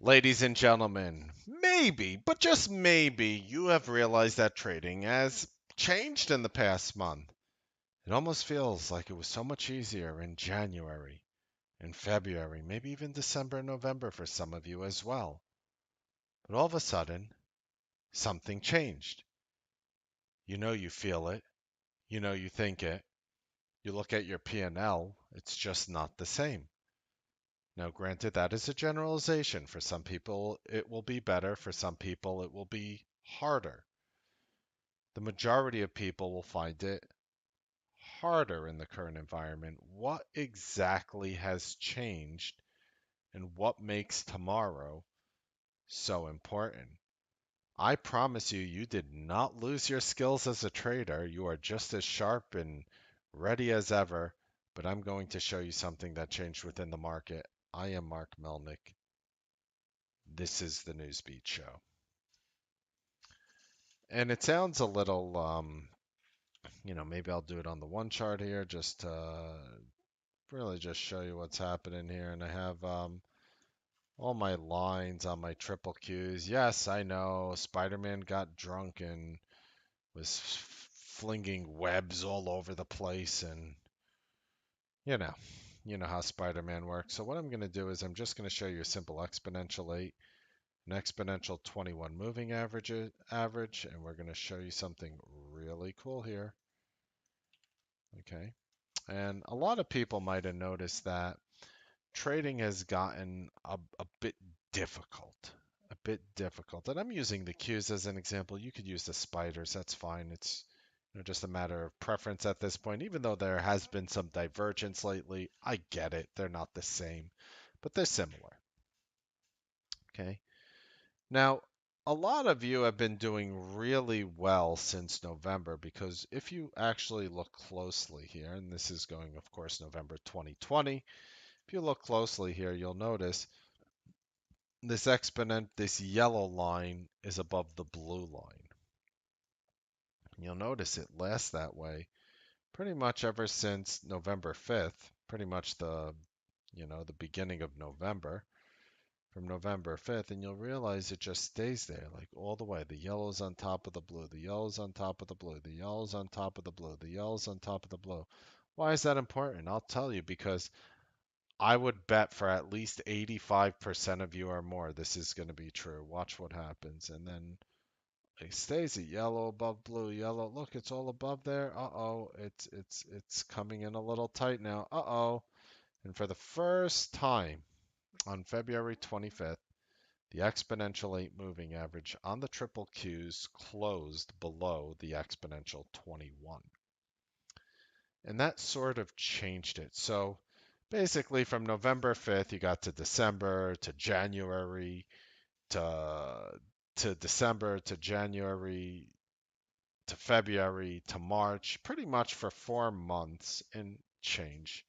Ladies and gentlemen, maybe, but just maybe, you have realized that trading has changed in the past month. It almost feels like it was so much easier in January, in February, maybe even December and November for some of you as well. But all of a sudden, something changed. You know you feel it, you know you think it. You look at your P&L, it's just not the same. Now, granted, that is a generalization. For some people, it will be better. For some people, it will be harder. The majority of people will find it harder in the current environment. What exactly has changed and what makes tomorrow so important? I promise you, you did not lose your skills as a trader. You are just as sharp and ready as ever, but I'm going to show you something that changed within the market. I am Mark Melnick. This is the Newsbeat show. And it sounds a little, maybe I'll do it on the one chart here just to really just show you what's happening here. And I have all my lines on my triple Qs. Yes, I know Spider-Man got drunk and was flinging webs all over the place. And, you know, you know how Spider-Man works. So what I'm going to do is I'm just going to show you a simple exponential 8, an exponential 21 moving average, and we're going to show you something really cool here. Okay. And a lot of people might have noticed that trading has gotten a bit difficult. A bit difficult. And I'm using the Qs as an example. You could use the spiders. That's fine. It's just a matter of preference at this point. Even though there has been some divergence lately, I get it. They're not the same, but they're similar. Okay. Now, a lot of you have been doing really well since November because if you actually look closely here, and this is going, of course, November 2020, if you look closely here, you'll notice this yellow line is above the blue line. You'll notice it lasts that way pretty much ever since November 5th, pretty much the beginning of November, from November 5th, and you'll realize it just stays there, like all the way. The yellow's on top of the blue, the yellow's on top of the blue, the yellow's on top of the blue, the yellow's on top of the blue. Why is that important? I'll tell you, because I would bet for at least 85% of you or more this is going to be true. Watch what happens. And then it stays at yellow above blue, yellow. Look, it's all above there. Uh-oh, it's coming in a little tight now. Uh-oh. And for the first time on February 25th, the exponential 8 moving average on the triple Qs closed below the exponential 21. And that sort of changed it. So basically from November 5th, you got to December to January to December to January to February to March, pretty much for 4 months and change.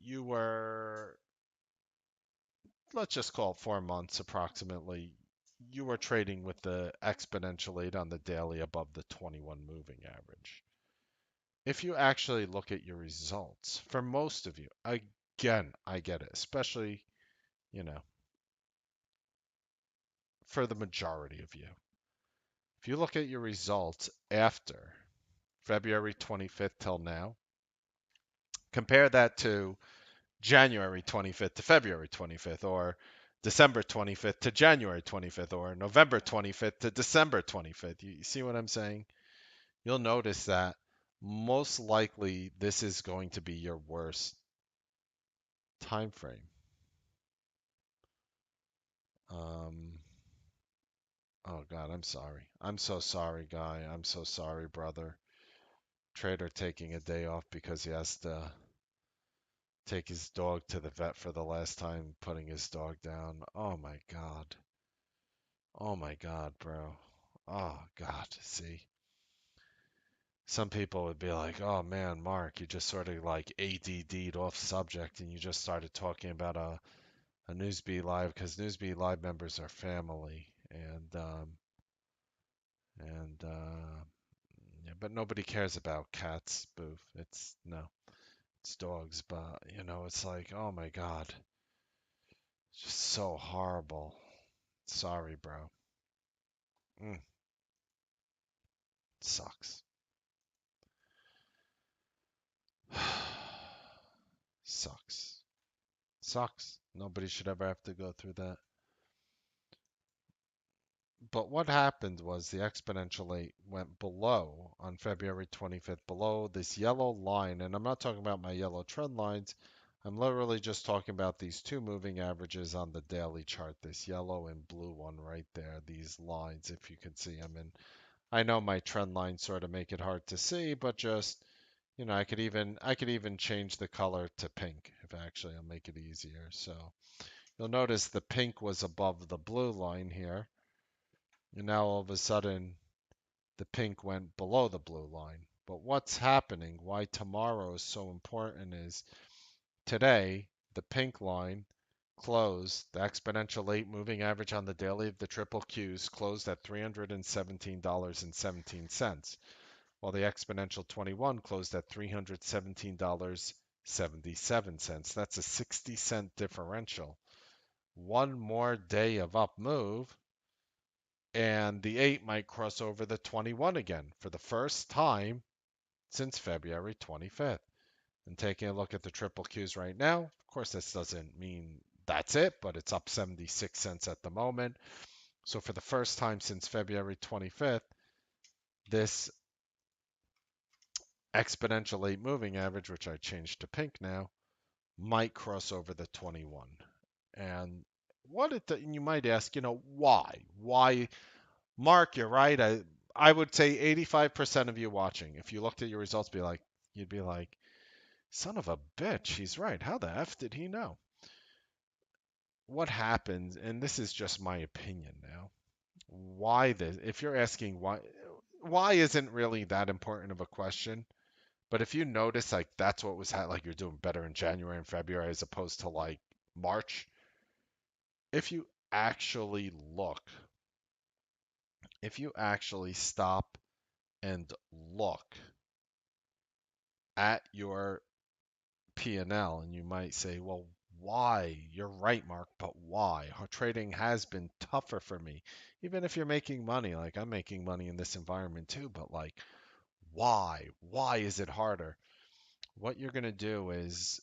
You were, let's just call it 4 months approximately, you were trading with the exponential 8 on the daily above the 21 moving average. If you actually look at your results, for most of you, again, I get it, especially, you know, for the majority of you. If you look at your results after February 25th till now, compare that to January 25th to February 25th, or December 25th to January 25th, or November 25th to December 25th. You see what I'm saying? You'll notice that most likely this is going to be your worst time frame. Um, oh God, I'm sorry. I'm so sorry, guy. I'm so sorry, brother. Trader taking a day off because he has to take his dog to the vet for the last time, putting his dog down. Oh my God. Oh my God, bro. Oh God, see. Some people would be like, "Oh man, Mark, you just sort of like ADD'd off subject and you just started talking about a Newsbeat Live because Newsbeat Live members are family." And yeah, but nobody cares about cats, Boof. It's no, it's dogs. But it's like, oh my God, Just so horrible. Sorry, bro. Mm, sucks. Sucks. Sucks. Nobody should ever have to go through that. But what happened was the exponential 8 went below on February 25th, below this yellow line. And I'm not talking about my yellow trend lines. I'm literally just talking about these two moving averages on the daily chart, this yellow and blue one right there, these lines, if you can see them. And I know my trend lines sort of make it hard to see, but just, I could even change the color to pink if actually I'll make it easier. So you'll notice the pink was above the blue line here. And now all of a sudden the pink went below the blue line. But what's happening, why tomorrow is so important is today, the pink line closed, the exponential 8 moving average on the daily of the triple Qs closed at $317.17, while the exponential 21 closed at $317.77. That's a 60-cent differential. One more day of up move, and the 8 might cross over the 21 again for the first time since February 25th. And taking a look at the triple Qs right now, of course, this doesn't mean that's it, but it's up 76 cents at the moment. So for the first time since February 25th, this exponential 8 moving average, which I changed to pink now, might cross over the 21. And you might ask, why? Why? Mark, you're right. I would say 85% of you watching, if you looked at your results, you'd be like, son of a bitch, he's right. How the F did he know? What happens, and this is just my opinion now, why this, if you're asking why isn't really that important of a question, but if you notice, like, that's what was like you're doing better in January and February as opposed to like March. If you actually look, if you actually stop and look at your P&L, and you might say, well, why? You're right, Mark, but why? Our trading has been tougher for me. Even if you're making money, like I'm making money in this environment too, but like, why? Why is it harder? What you're going to do is,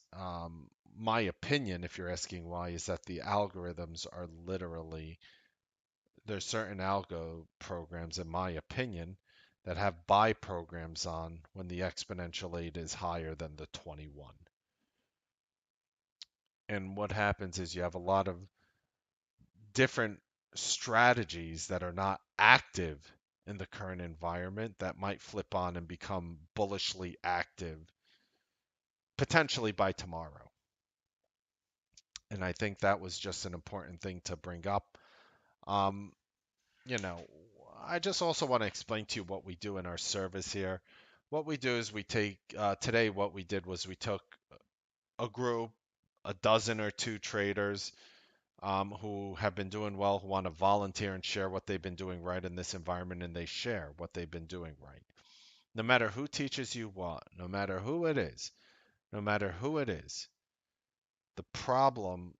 my opinion, if you're asking why, is that the algorithms are literally, there's certain algo programs, in my opinion, that have buy programs on when the exponential 8 is higher than the 21. And what happens is you have a lot of different strategies that are not active in the current environment that might flip on and become bullishly active potentially by tomorrow. And I think that was just an important thing to bring up. Um, you know, I just also want to explain to you what we do in our service here. What we do is we take, today, what we did was we took a group, a dozen or two traders who have been doing well, who want to volunteer and share what they've been doing right in this environment, and they share what they've been doing right. No matter who teaches you what, no matter who it is, no matter who it is, the problem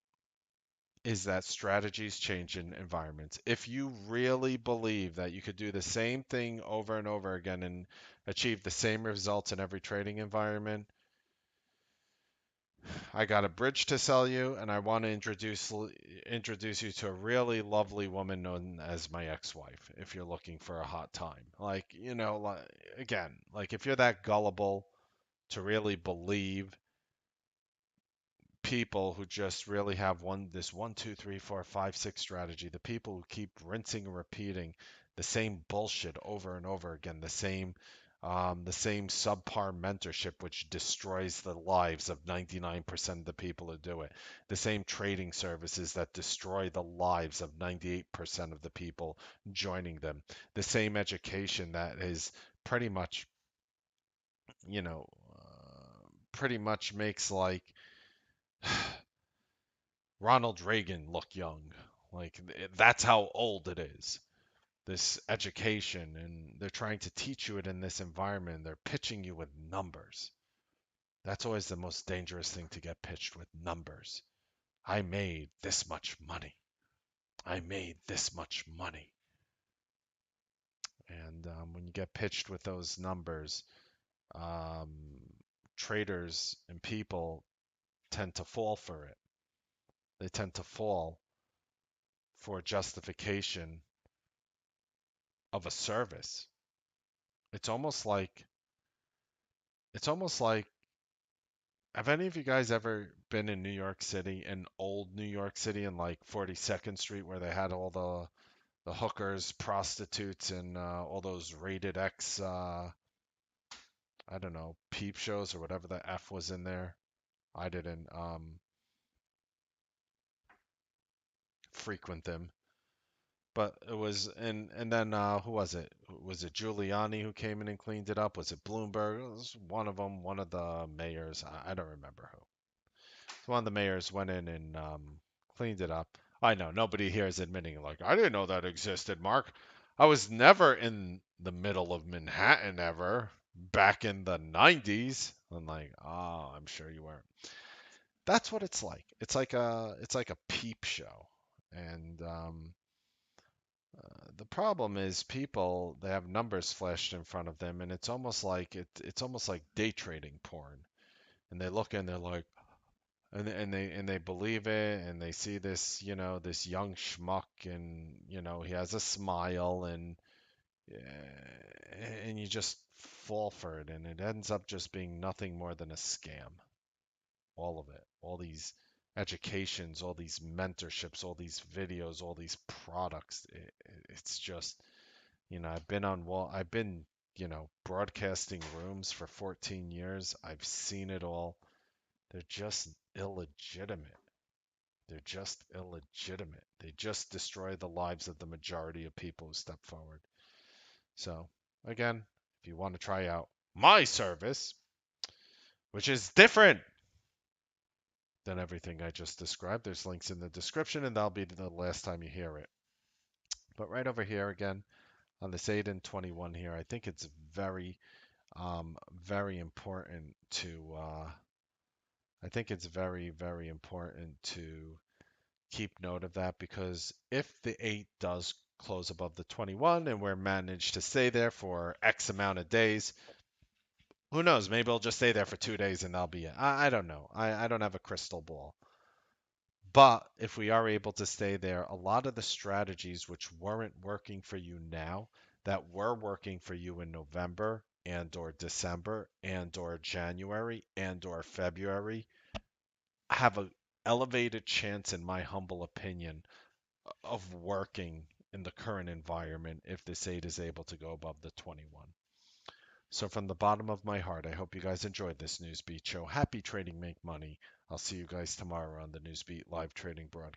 is that strategies change in environments. If you really believe that you could do the same thing over and over again and achieve the same results in every trading environment, I got a bridge to sell you, and I want to introduce you to a really lovely woman known as my ex-wife. If you're looking for a hot time, like again, like if you're that gullible to really believe people who just really have this 1, 2, 3, 4, 5, 6 strategy, the people who keep rinsing and repeating the same bullshit over and over again, the same subpar mentorship which destroys the lives of 99% of the people who do it, the same trading services that destroy the lives of 98% of the people joining them, the same education that is pretty much, you know, pretty much makes like Ronald Reagan look young. Like that's how old it is. This education, and they're trying to teach you it in this environment. They're pitching you with numbers. That's always the most dangerous thing to get pitched with numbers. I made this much money. I made this much money. And when you get pitched with those numbers, um, traders and people tend to fall for it. They tend to fall for justification of a service. It's almost like it's almost like have any of you guys ever been in New York City, in old New York City in like 42nd Street where they had all the hookers, prostitutes and all those rated X I don't know, peep shows or whatever the F was in there. I didn't frequent them. But it was, and then who was it? Was it Giuliani who came in and cleaned it up? Was it Bloomberg? It was one of them, one of the mayors. I don't remember who. So one of the mayors went in and cleaned it up. I know nobody here is admitting like I didn't know that existed, Mark. I was never in the middle of Manhattan ever back in the 90s. I'm like, oh, I'm sure you weren't. That's what it's like. It's like a peep show, and the problem is people they have numbers flashed in front of them, and it's almost like day trading porn. And they look and they're like, and they believe it, and they see this this young schmuck, and he has a smile, and you just fall for it, and it ends up just being nothing more than a scam. All of it, all these educations, all these mentorships, all these videos, all these products. It's just, I've been, broadcasting rooms for 14 years. I've seen it all. They're just illegitimate. They're just illegitimate. They just destroy the lives of the majority of people who step forward. So, again, if you want to try out my service, which is different than everything I just described. There's links in the description, and that'll be the last time you hear it. But right over here again on this 8 and 21 here, I think it's very important to. I think it's very, very important to keep note of that because if the 8 does close above the 21 and we're managed to stay there for X amount of days, who knows? Maybe I'll just stay there for 2 days and that'll be it. I don't know. I don't have a crystal ball. But if we are able to stay there, a lot of the strategies which weren't working for you now, that were working for you in November and or December and or January and or February, have a elevated chance, in my humble opinion, of working in the current environment if this 8 is able to go above the 21. So from the bottom of my heart, I hope you guys enjoyed this Newsbeat show. Happy trading, make money. I'll see you guys tomorrow on the Newsbeat live trading broadcast.